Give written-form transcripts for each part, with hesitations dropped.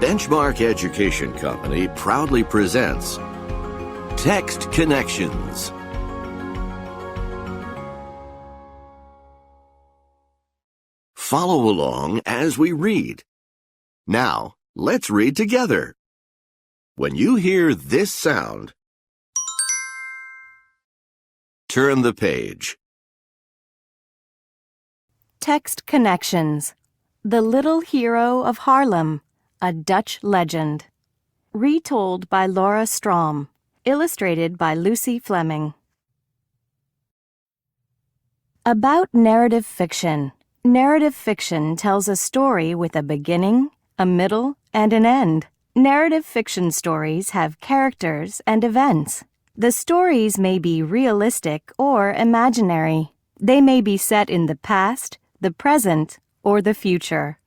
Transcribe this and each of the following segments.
Benchmark Education Company proudly presents Text Connections. Follow along as we read. Now, let's read together. When you hear this sound, turn the page. Text Connections. The Little Hero of Haarlem, a Dutch Legend. Retold by Laura Strom. Illustrated by Lucy Fleming. About narrative fiction. Narrative fiction tells a story with a beginning, a middle, and an end. Narrative fiction stories have characters and events. The stories may be realistic or imaginary. They may be set in the past, the present, or the future.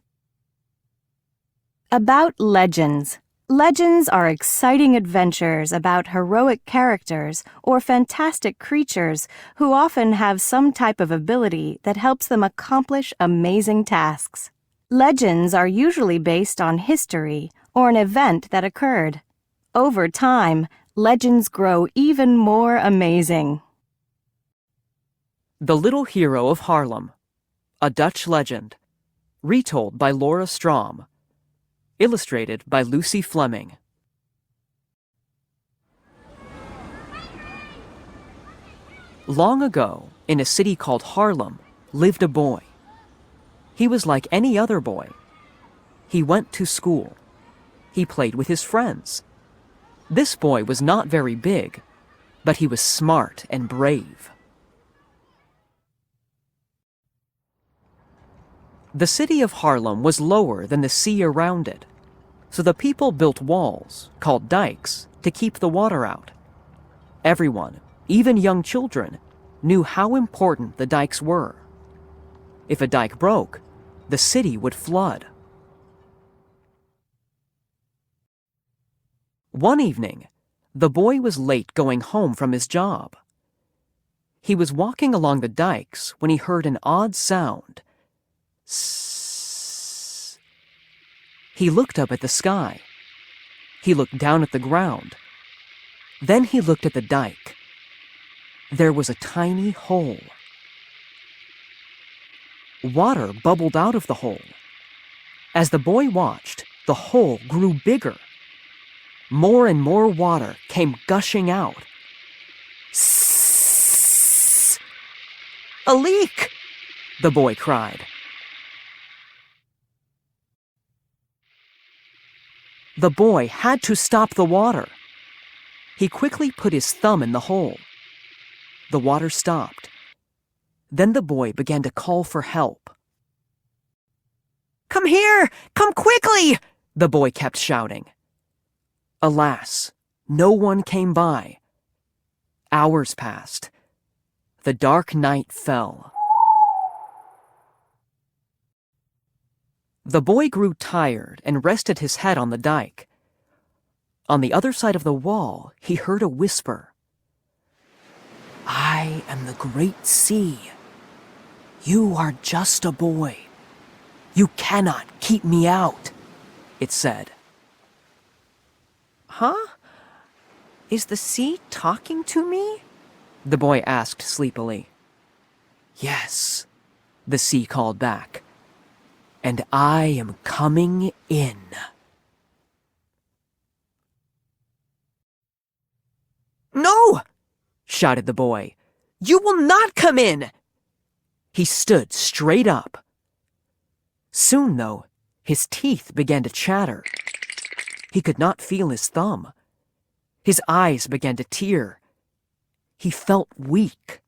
About legends. Legends are exciting adventures about heroic characters or fantastic creatures who often have some type of ability that helps them accomplish amazing tasks. Legends are usually based on history or an event that occurred. Over time, legends grow even more amazing. The Little Hero of Haarlem, a Dutch Legend. Retold by Laura Strom. Illustrated by Lucy Fleming. Long ago, in a city called Haarlem, lived a boy. He was like any other boy. He went to school. He played with his friends. This boy was not very big, but he was smart and brave. The city of Haarlem was lower than the sea around it, so the people built walls, called dikes, to keep the water out. Everyone, even young children, knew how important the dikes were. If a dike broke, the city would flood. One evening, the boy was late going home from his job. He was walking along the dikes when he heard an odd sound. Sss. He looked up at the sky. He looked down at the ground. Then he looked at the dike. There was a tiny hole. Water bubbled out of the hole. As the boy watched, the hole grew bigger. More and more water came gushing out. Sss. A leak! The boy cried. The boy had to stop the water. He quickly put his thumb in the hole. The water stopped. Then the boy began to call for help. "Come here! Come quickly!" the boy kept shouting. Alas, no one came by. Hours passed. The dark night fell. The boy grew tired and rested his head on the dike. On the other side of the wall, he heard a whisper. "I am the great sea. You are just a boy. You cannot keep me out," it said. "Huh? Is the sea talking to me?" the boy asked sleepily. "Yes," the sea called back. "And I am coming in." "No!" shouted the boy. "You will not come in!" He stood straight up. Soon, though, his teeth began to chatter. He could not feel his thumb. His eyes began to tear. He felt weak.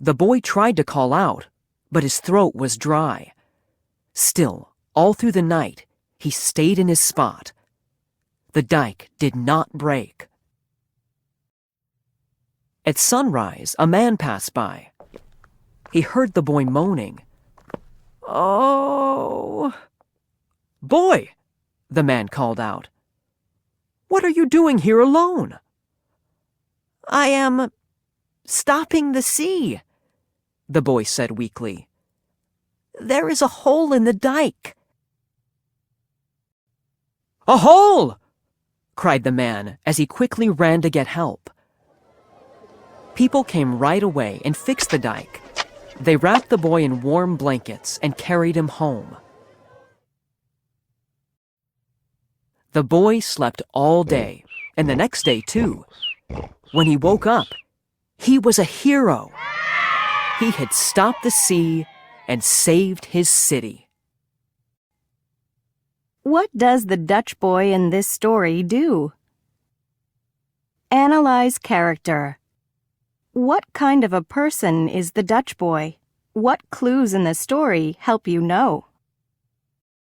The boy tried to call out, but his throat was dry. Still, all through the night, he stayed in his spot. The dike did not break. At sunrise, a man passed by. He heard the boy moaning. "Oh." "Boy," the man called out. "What are you doing here alone?" "I am stopping the sea," the boy said weakly. "There is a hole in the dike. "A hole!" cried the man as he quickly ran to get help. People came right away and fixed the dike. They wrapped the boy in warm blankets and carried him home. The boy slept all day, and the next day too. When he woke up, he was a hero. He had stopped the sea and saved his city. What does the Dutch boy in this story do? Analyze character. What kind of a person is the Dutch boy? What clues in the story help you know?